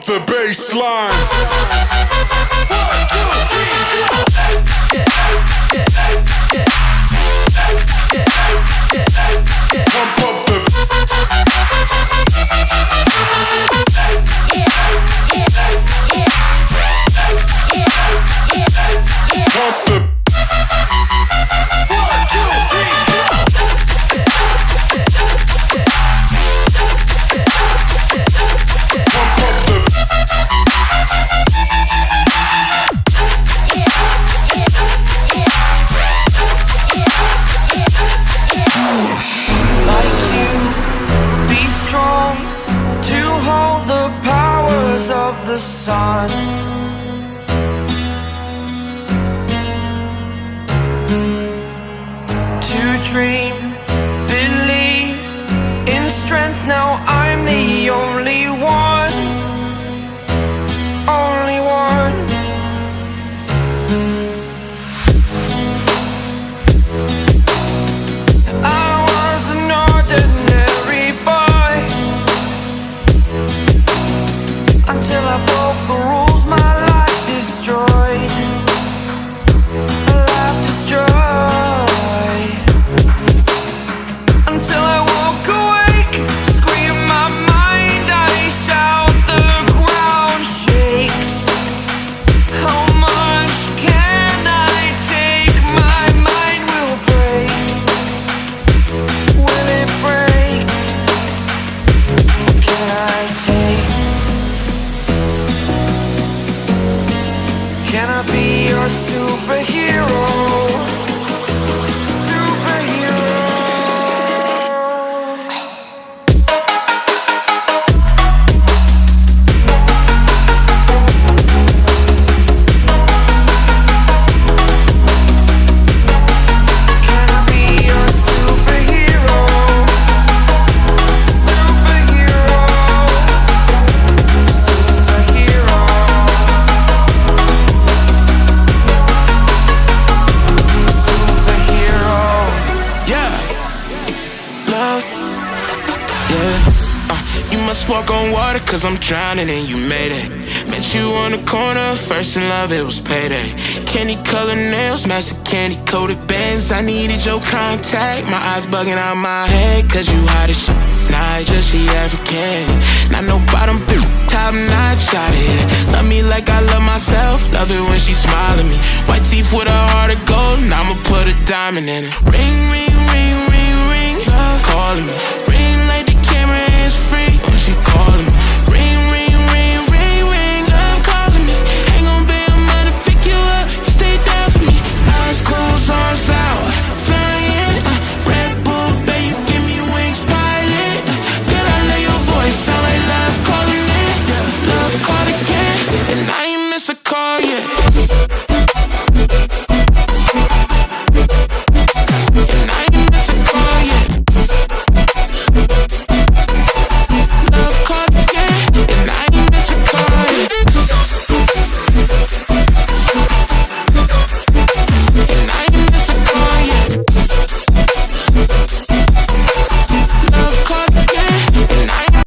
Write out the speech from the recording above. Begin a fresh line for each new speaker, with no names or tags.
up the bass line. Pump up the pump the
of the sun. To dream, believe in strength. Now I'm the only one, only one. I was an ordinary boy until I broke the rules, my life destroyed. Life destroyed. Until I woke awake, scream my mind, I shout, the ground shakes. How much can I take? My mind will break. Will it break? Can I take? Can I be your superhero? Superhero. Can I be your superhero? Superhero. Superhero.
You must walk on water cause I'm drowning and you made it. Met you on the corner, first in love, it was payday. Candy colored nails, match the candy coated bands. I needed your contact, my eyes bugging out my head. Cause you hot as shit, not just she African. Not no bottom bitch, top notch out of here. Love me like I love myself, love it when she smile at me. White teeth with a heart of gold, and I'ma put a diamond in it. Ring, ring, ring, ring, ring, love calling me.